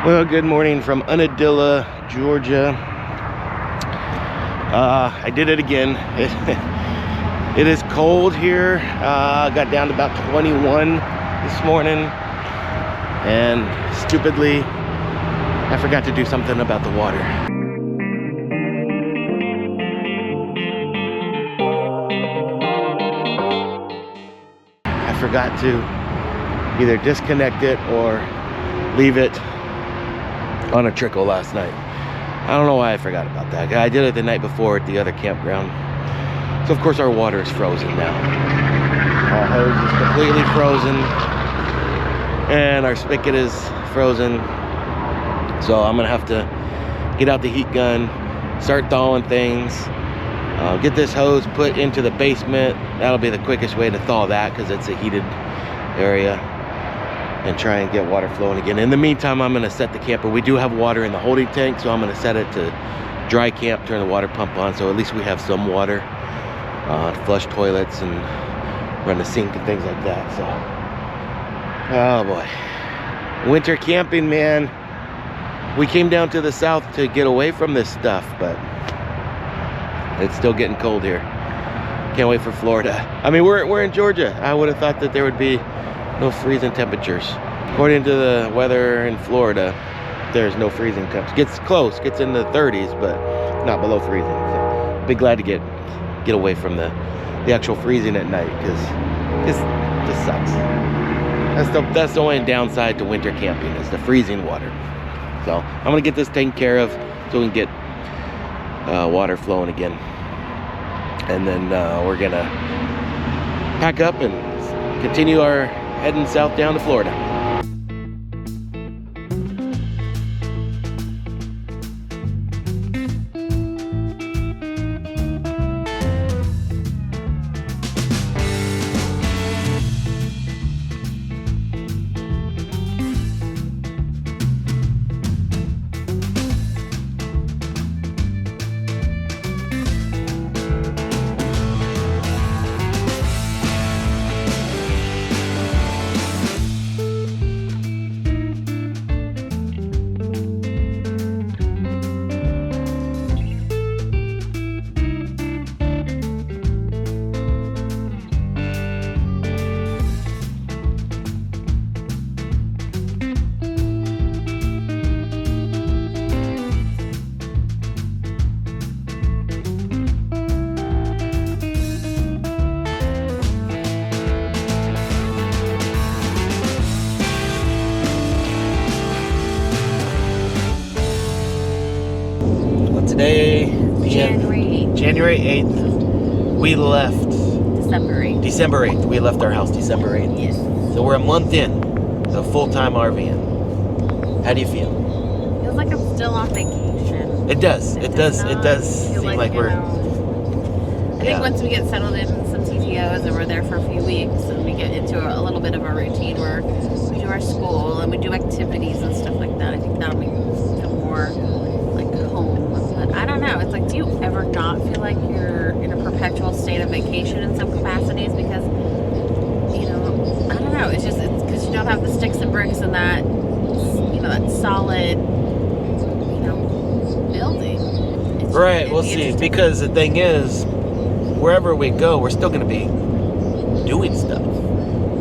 Well, good morning from Unadilla, Georgia. I did it again. It is cold here. Got down to about 21 this morning, and stupidly, I forgot to do something about the water. I forgot to either disconnect it or leave it on a trickle last night. I don't know why I forgot about that. I did it the night before at the other campground. So of course our water is frozen now. Our hose is completely frozen and our spigot is frozen. So I'm gonna have to get out the heat gun, start thawing things, get this hose put into the basement. That'll be the quickest way to thaw that because it's a heated area, and try and get water flowing again. In the meantime, I'm gonna set the camper. We do have water in the holding tank, so I'm gonna set it to dry camp, turn the water pump on, so at least we have some water to flush toilets and run the sink and things like that. So, oh boy, winter camping, man. We came down to the south to get away from this stuff, but it's still getting cold here. Can't wait for Florida. I mean, we're in Georgia. I would have thought that there would be no freezing temperatures. According to the weather in Florida, there's no freezing temps. Gets close, gets in the 30s, but not below freezing. So be glad to get away from the actual freezing at night, because this sucks. That's the only downside to winter camping, is the freezing water. So I'm gonna get this taken care of so we can get water flowing again, and then we're gonna pack up and continue our heading south down to Florida. Today, January 8th, we left. December 8th, we left our house December 8th. Yes. So we're a month in to full-time RVing. How do you feel? Feels like I'm still on vacation. It does. It does seem like we're... I think once we get settled in some TTOs and we're there for a few weeks and we get into a little bit of a routine where we do our school and we do activities and stuff like that, I think that'll make us feel more like home. But I don't know. It's like, do you ever not feel like you're in a perpetual state of vacation in some capacities? Because, you know, I don't know. It's because you don't have the sticks and bricks and that, you know, that solid, you know, building. Right, we'll see. Because the thing is, wherever we go, we're still going to be doing stuff,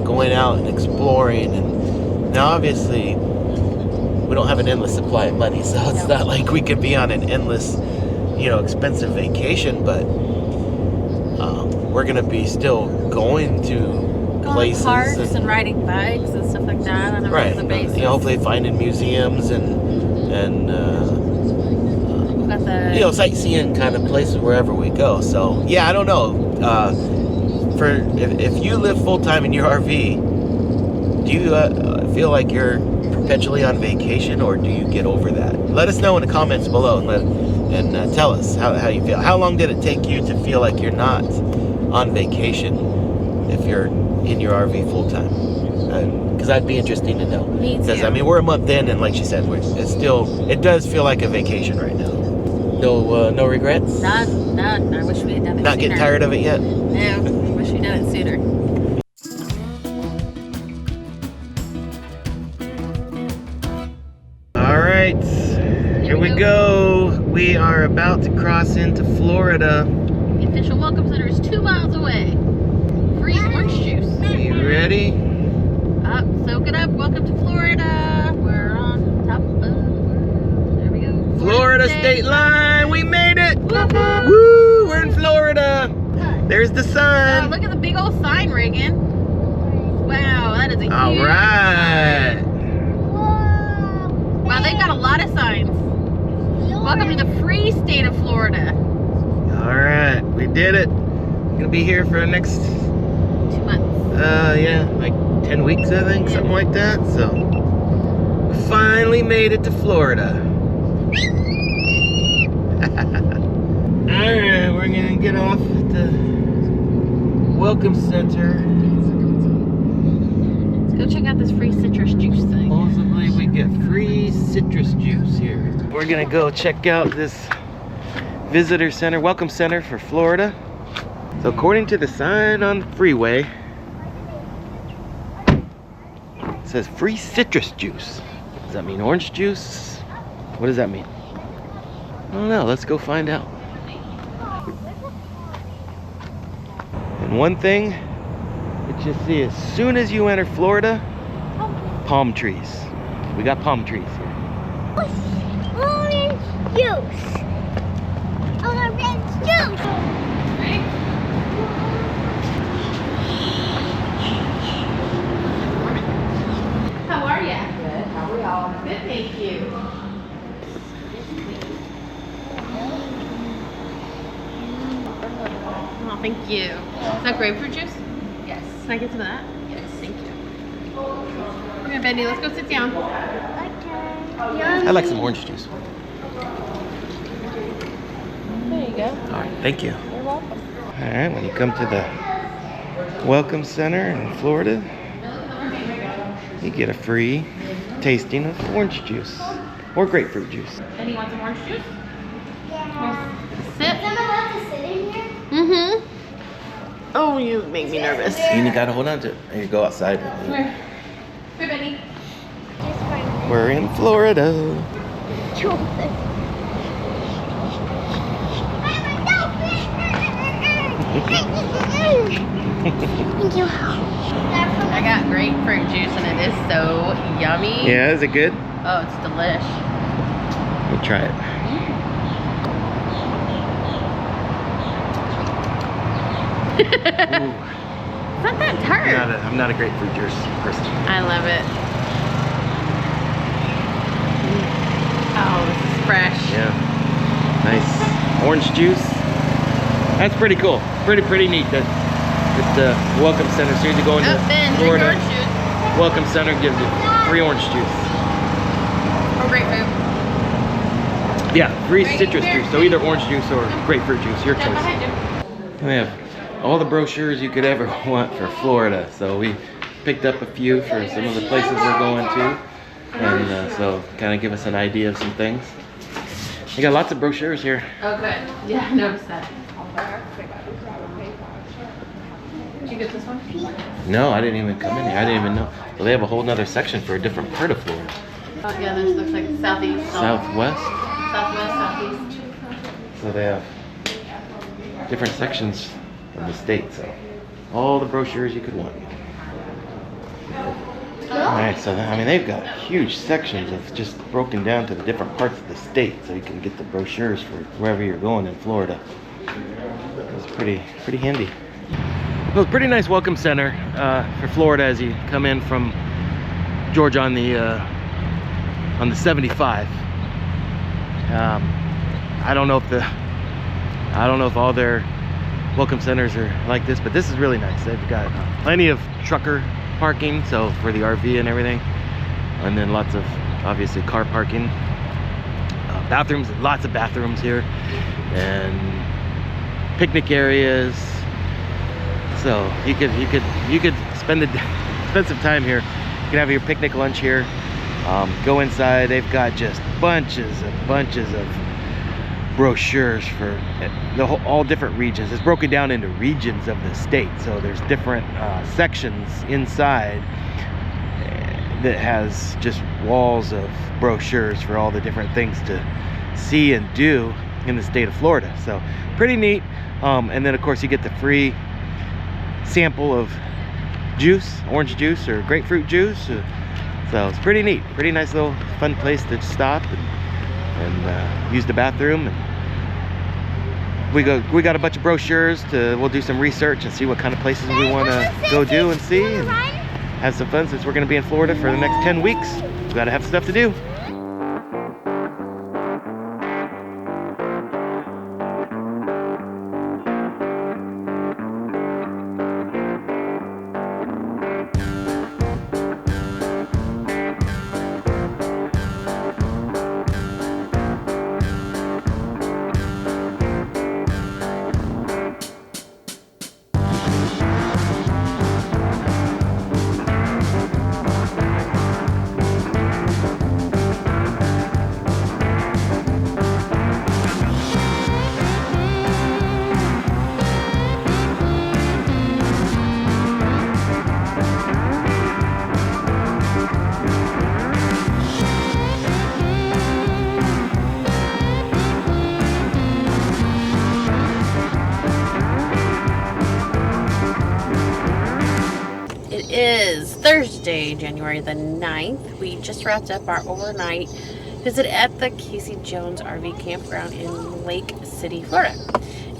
going out and exploring. And now, obviously, we don't have an endless supply of money, so it's not like we could be on an endless, you know, expensive vacation. But we're going to be still going to places, parks and riding bikes and stuff like that on a regular basis. You know, hopefully finding museums and you know, sightseeing kind of places wherever we go. So yeah, I don't know. If you live full time in your RV, do you feel like you're perpetually on vacation, or do you get over that? Let us know in the comments below and tell us how you feel. How long did it take you to feel like you're not on vacation if you're in your RV full time? Because that'd be interesting to know. Me too. Because I mean, we're a month in, and like she said, it does feel like a vacation right now. No regrets? None. I wish we had done it Not sooner. getting tired of it yet? No, I wish we'd done it sooner. All we are about to cross into Florida. The official welcome center is 2 miles away. Free orange juice. You ready? Up, soak it up. Welcome to Florida. We're on top of the world. There we go. Florida state line. We made it. Woo-hoo. Woo! We're in Florida. There's the Oh, sun. look at the big old sign, Reagan. Wow, that is a huge All right. Wow, they've got a lot of signs. Welcome to the free state of Florida. All right. We did it. Gonna be here for the next 2 months. yeah, like 10 weeks, I think, something like that. So, we finally made it to Florida. Alright, we're gonna get off at the Welcome Center. Let's go check out this free citrus juice thing. Supposedly, we get free citrus juice here. We're gonna go check out this visitor center, Welcome Center for Florida. So, according to the sign on the freeway, it says free citrus juice. Does that mean orange juice? What does that mean? I don't know. Let's go find out. And one thing that you see as soon as you enter Florida, palm trees. We got palm trees here. Orange juice. Orange juice. How are ya? Good. How are we all? Good, thank you. Oh, thank you. Is that grapefruit juice? Yes. Can I get some of that? Yes. Thank you. Come here, Bendy. Let's go sit down. I like some orange juice. There you go. All right, thank you. You're welcome. All right, when you come to the Welcome Center in Florida, you get a free tasting of orange juice or grapefruit juice. Bendy, want some orange juice? Yeah. Sit. I'm allowed to sit in here? Mm-hmm. Oh, you make me nervous. You gotta hold on to it. And you go outside. Come here. Here, Bendy. We're in Florida. Thank you. I got grapefruit juice and it is so yummy. Yeah, is it good? Oh, it's delish. We'll try it. Ooh, It's not that tart. I'm not a grapefruit juice person. I love it. Oh, this is fresh. Yeah, nice orange juice. That's pretty cool. Pretty neat. That the Welcome Center. So you go into Ben, drink Florida. orange juice. Welcome Center gives you free orange juice. Or grapefruit. Yeah, free Right citrus here. juice. So either orange juice or grapefruit juice, your Yeah, choice. behind you. We have all the brochures you could ever want for Florida. So we picked up a few for some of the places we're going to. And so kind of give us an idea of some things. You got lots of brochures here. Oh, good. Yeah, I noticed that. Did you get this one? No, I didn't even come in here. I didn't even know. So they have a whole nother section for a different part of Florida. Oh, yeah, this looks like southeast. Southwest. Southwest, southeast. So they have different sections of the state. So all the brochures you could want. All right, so I mean they've got huge sections of just broken down to the different parts of the state, so you can get the brochures for wherever you're going in Florida. It's pretty handy. Well, it's a pretty nice welcome center for Florida as you come in from Georgia on the 75. I don't know if all their welcome centers are like this, but this is really nice. They've got plenty of trucker parking, so for the RV and everything, and then lots of obviously car parking, bathrooms, lots of bathrooms here, and picnic areas. So you could spend some time here. You can have your picnic lunch here. Go inside. They've got just bunches of brochures for all different regions. It's broken down into regions of the state, so there's different sections inside that has just walls of brochures for all the different things to see and do in the state of Florida. So pretty neat. And then of course you get the free sample of juice, orange juice or grapefruit juice. So it's pretty neat, pretty nice little fun place to stop and use the bathroom. And we got a bunch of brochures we'll do some research and see what kind of places we want to go do and see and have some fun, since we're going to be in Florida for the next 10 weeks. We got to have stuff to do. Is Thursday, January the 9th. We just wrapped up our overnight visit at the Casey Jones RV campground in Lake City, Florida.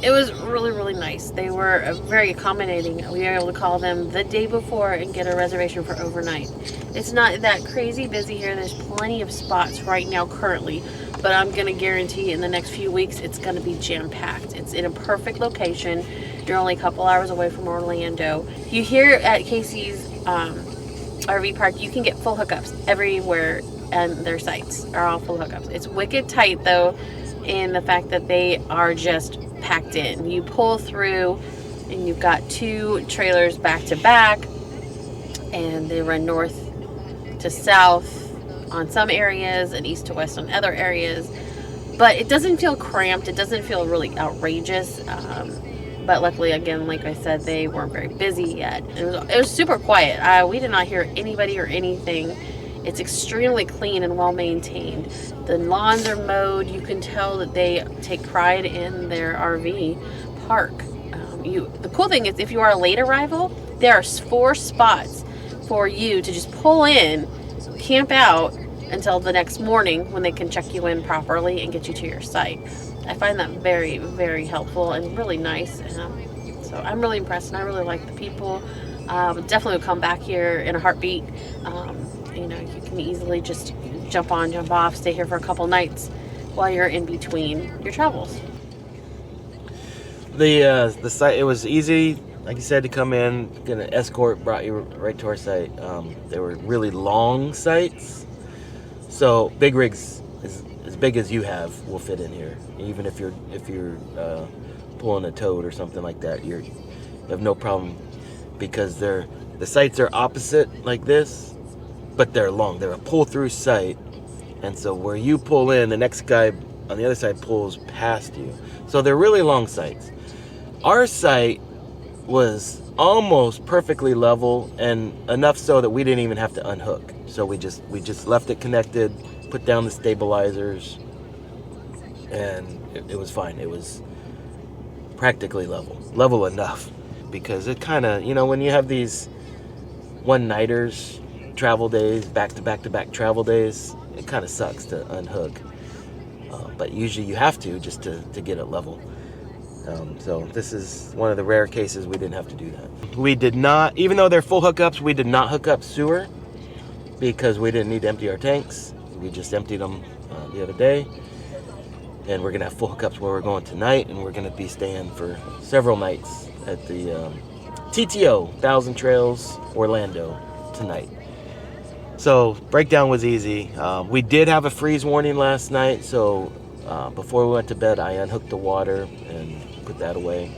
It was really, really nice. They were very accommodating. We were able to call them the day before and get a reservation for overnight. It's not that crazy busy here. There's plenty of spots right now currently, but I'm going to guarantee in the next few weeks it's going to be jam-packed. It's in a perfect location. You're only a couple hours away from Orlando. You here at Casey's RV park, you can get full hookups everywhere, and their sites are all full hookups. It's wicked tight though, in the fact that they are just packed in. You pull through and you've got 2 trailers back to back, and they run north to south on some areas and east to west on other areas. But it doesn't feel cramped. It doesn't feel really outrageous. But luckily, again, like I said, they weren't very busy yet. It was super quiet. We did not hear anybody or anything. It's extremely clean and well maintained. The lawns are mowed. You can tell that they take pride in their RV park. The cool thing is, if you are a late arrival, there are 4 spots for you to just pull in, camp out until the next morning when they can check you in properly and get you to your site. I find that very, very helpful and really nice. So I'm really impressed, and I really like the people. Definitely would come back here in a heartbeat. You know, you can easily just jump on, jump off, stay here for a couple nights while you're in between your travels. The site, it was easy, like you said, to come in. Get an escort, brought you right to our site. They were really long sites, so big rigs as big as you have will fit in here. Even if you're pulling a toad or something like that, you have no problem, because the sites are opposite like this, but they're long. They're a pull-through site, and so where you pull in, the next guy on the other side pulls past you. So they're really long sites. Our site was almost perfectly level, and enough so that we didn't even have to unhook. So we just left it connected, put down the stabilizers, and it was fine. It was practically level enough, because it kind of, you know, when you have these one-nighters travel days, back-to-back travel days, it kind of sucks to unhook, but usually you have to, just to get it level. So this is one of the rare cases we didn't have to do that. We did not, even though they're full hookups, we did not hook up sewer, because we didn't need to empty our tanks. We just emptied them the other day, and we're gonna have full hookups where we're going tonight, and we're gonna be staying for several nights at the TTO, 1,000 Trails, Orlando tonight. So breakdown was easy. We did have a freeze warning last night, so before we went to bed, I unhooked the water and put that away.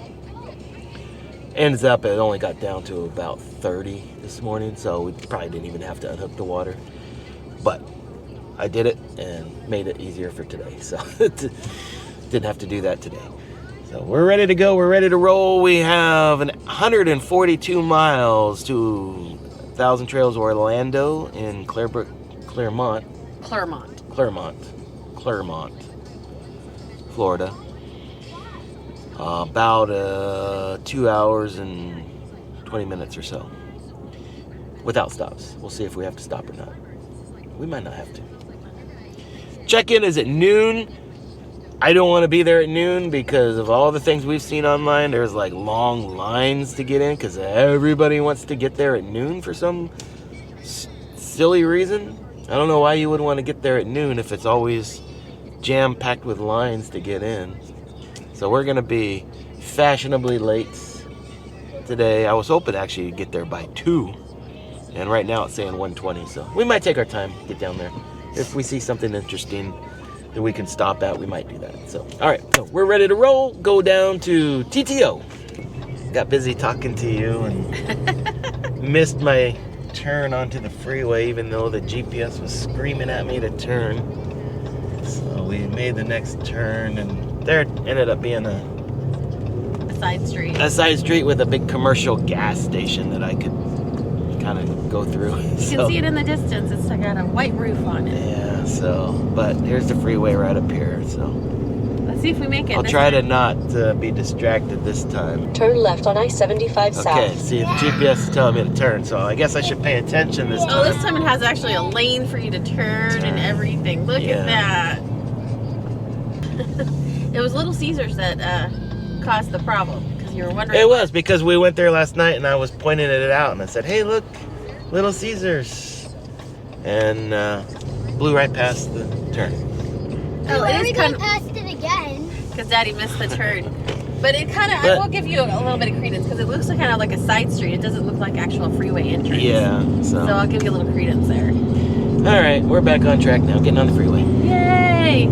Ends up, it only got down to about 30 this morning, so we probably didn't even have to unhook the water. But I did it and made it easier for today, so didn't have to do that today. So we're ready to go. We're ready to roll. We have 142 miles to 1,000 Trails Orlando in Claremont. Florida. About 2 hours and 20 minutes or so. Without stops. We'll see if we have to stop or not. We might not have to. Check-in is at noon. I don't want to be there at noon because of all the things we've seen online. There's like long lines to get in because everybody wants to get there at noon for some silly reason. I don't know why you would want to get there at noon if it's always jam-packed with lines to get in. So we're going to be fashionably late today. I was hoping to actually get there by 2. And right now it's saying 1:20. So we might take our time to get down there. If we see something interesting that we can stop at, we might do that. So, all right, so we're ready to roll. Go down to TTO. Got busy talking to you and missed my turn onto the freeway, even though the GPS was screaming at me to turn. So we made the next turn, and there ended up being A side street. a side street with a big commercial gas station that I could kind of go through. You can see it in the distance. It's got a white roof on it. Yeah, so, but here's the freeway right up here, so. Let's see if we make it. I'll try to not be distracted this time. Turn left on I-75 south. Okay, see, the GPS is telling me to turn, so I guess I should pay attention this time. Oh, this time it has actually a lane for you to turn and everything. Look at that. It was Little Caesars that caused the problem because you were wondering. It was because we went there last night and I was pointing it out and I said, hey, look, Little Caesars. And blew right past the turn. Oh, it is kind of past it again. because Daddy missed the turn. But it kind of, I will give you a little bit of credence because it looks like kind of like a side street. It doesn't look like actual freeway entrance. Yeah, So I'll give you a little credence there. All right, we're back on track now, getting on the freeway. Yay!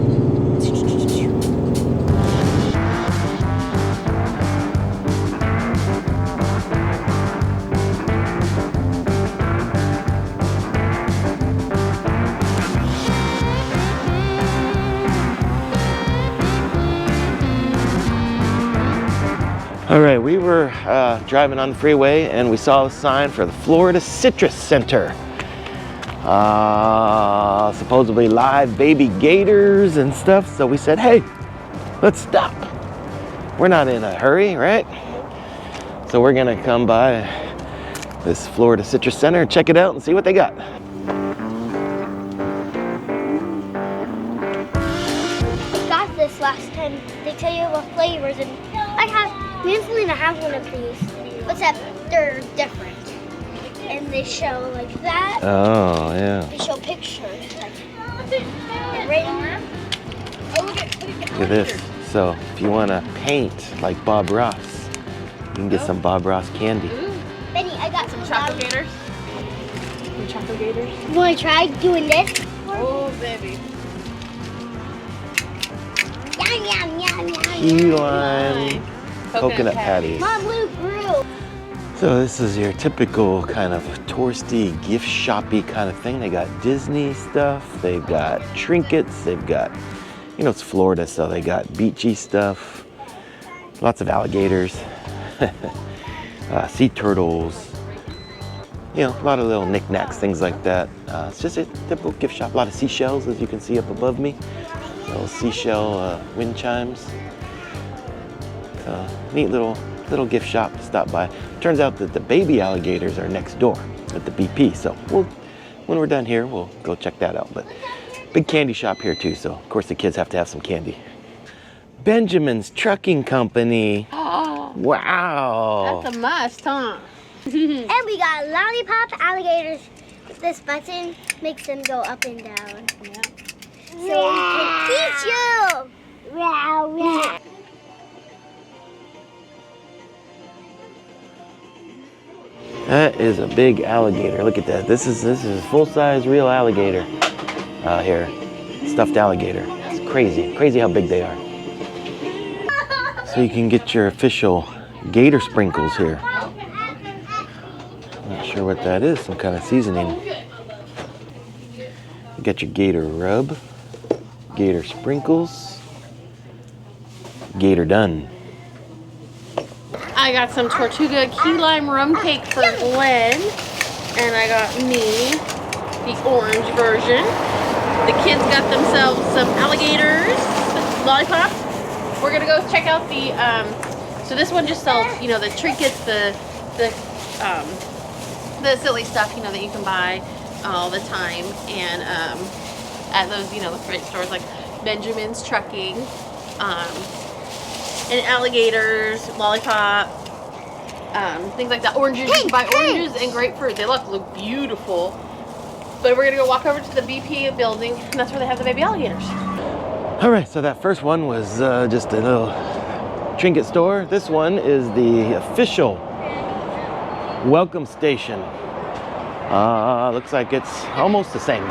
All right, we were driving on the freeway and we saw a sign for the Florida Citrus Center. Supposedly live baby gators and stuff. So we said, hey, let's stop. We're not in a hurry, right? So we're gonna come by this Florida Citrus Center and check it out and see what they got. Got this last time. They tell you what flavors, and me and Selena have one of these, except they're different. And they show like that. Oh, yeah. They show pictures like right here. Look at this. So if you want to paint like Bob Ross, you can get some Bob Ross candy. Benny, I got some Chocolate gators? Some chocolate gators? You want to try doing this? Oh, baby. Yum, yum, yum, yum. Key lime coconut patties. Mom, Luke grew. So this is your typical kind of touristy, gift shoppy kind of thing. They got Disney stuff, they've got trinkets, they've got, you know, it's Florida, so they got beachy stuff, lots of alligators, sea turtles, you know, a lot of little knickknacks, things like that. It's just a typical gift shop, a lot of seashells, as you can see up above me. Little seashell wind chimes. Neat little gift shop to stop by. Turns out that the baby alligators are next door at the BP, so when we're done here, we'll go check that out. But big candy shop here too, so of course the kids have to have some candy. Benjamin's Trucking Company. Oh, Wow. that's a must, huh? And we got lollipop alligators. This button makes them go up and down. Yeah. So we can eat you. Wow, wow. That is a big alligator. Look at that. This is a full-size real alligator here. Stuffed alligator. It's crazy how big they are. So you can get your official gator sprinkles here. Not sure what that is, some kind of seasoning. You got your gator rub, gator sprinkles, gator done. I got some Tortuga key lime rum cake for Glenn, and I got me the orange version. The kids got themselves some alligators, lollipops, we're gonna go check out the, so this one just sells, you know, the trinkets, the silly stuff, you know, that you can buy all the time. And at those, you know, the great stores like Benjamin's Trucking, and alligators, lollipop, things like that. Oranges, you can buy oranges and grapefruit. They look beautiful. But we're gonna go walk over to the BP building, and that's where they have the baby alligators. All right, so that first one was just a little trinket store. This one is the official welcome station. Looks like it's almost the same.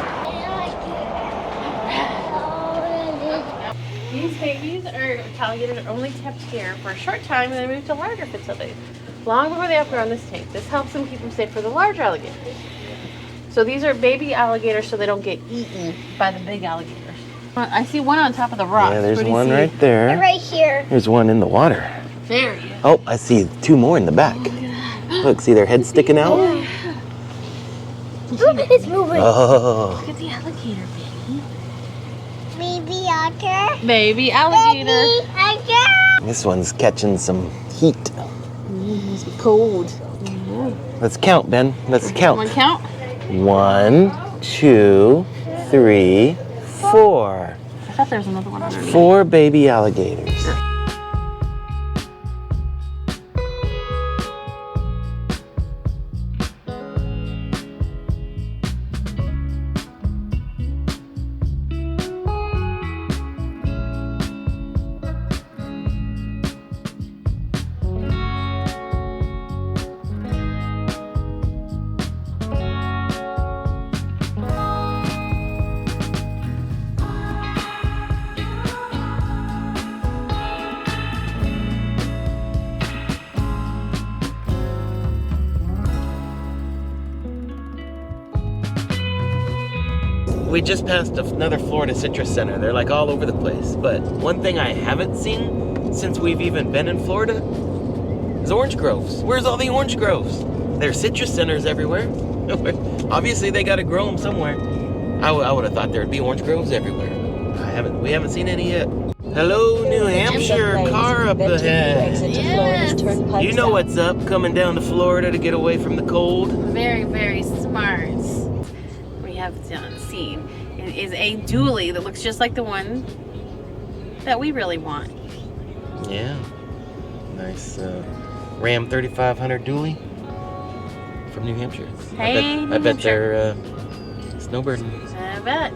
These babies alligators are only kept here for a short time and then moved to larger facilities long before they outgrow this tank. This helps them keep them safe for the large alligators. So these are baby alligators so they don't get eaten by the big alligators. I see one on top of the rock. Yeah, there's one right there. They're right here. There's one in the water. There you go. Oh, I see two more in the back. Look, see their heads sticking out? Look, it's moving. Oh. Look at the alligator, baby. Baby otter. Baby alligator. Baby otter. This one's catching some heat. It's cold. Let's count, Ben. Let's count. One count? 1, 2, 3, 4. I thought there was another one underneath. 4 baby alligators. We just passed another Florida Citrus Center. They're like all over the place. But one thing I haven't seen since we've even been in Florida is orange groves. Where's all the orange groves? There's citrus centers everywhere. Obviously they gotta grow them somewhere. I would have thought there'd be orange groves everywhere. We haven't seen any yet. Hello, New Hampshire, car up ahead. Yes. You know what's up, coming down to Florida to get away from the cold. Very, very smart. We have seen is a dually that looks just like the one that we really want. Yeah, nice Ram 3500 dually from New Hampshire. Hey, I bet they're snowbirding. I bet.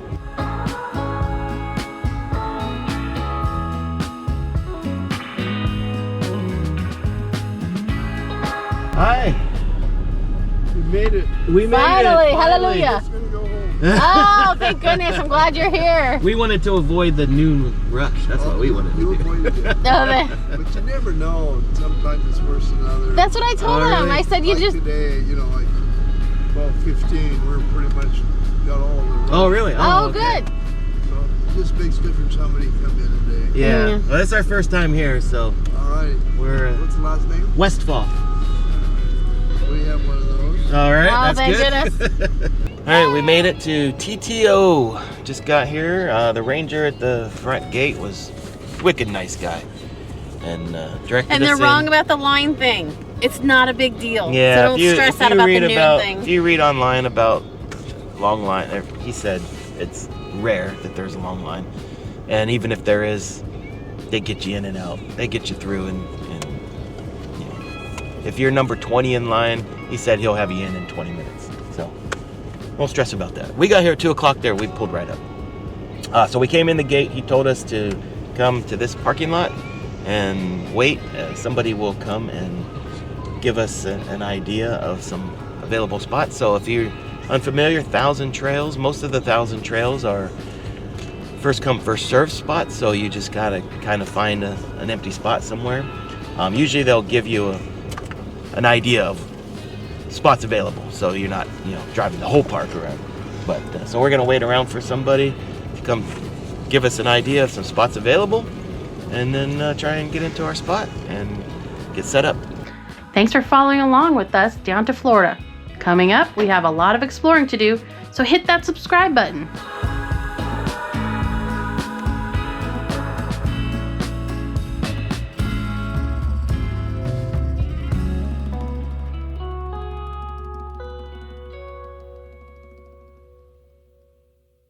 Hi. We made it. We made Finally, it. hallelujah. Just gonna go home. Oh, thank goodness. I'm glad you're here. We wanted to avoid the noon rush. That's what we wanted You to do. avoided it. No, man. But you never know. Sometimes it's worse than others. That's what I told Oh, him. really? I said you like just. today, you know, like about 15, we're pretty much got all of the. Oh, really? Oh, okay. good. So it just makes difference how many come in a day. Yeah. Yeah. Well, it's our first time here, so All right. we're What's the last name? Westfall. We have one of those. All right, Oh, that's thank good. All right, we made it to TTO. Just got here. The ranger at the front gate was wicked nice guy, and directed And us they're in. wrong about the line thing. It's not a big deal. Yeah, So don't stress out about the noon thing. if you read online about long line, he said it's rare that there's a long line, and even if there is, they get you in and out. They get you through, and you know, if you're number 20 in line, he said he'll have you in 20 minutes. So don't stress about that. We got here at 2 o'clock there. We pulled right up. So we came in the gate. He told us to come to this parking lot and wait. Somebody will come and give us an idea of some available spots. So if you're unfamiliar, 1,000 trails, most of the 1,000 trails are first come first served spots, so you just gotta kind of find an empty spot somewhere. Usually they'll give you an idea of spots available, so you're not driving the whole park around. But so we're gonna wait around for somebody to come give us an idea of some spots available, and then try and get into our spot and get set up. Thanks for following along with us down to Florida. Coming up, we have a lot of exploring to do, so hit that subscribe button.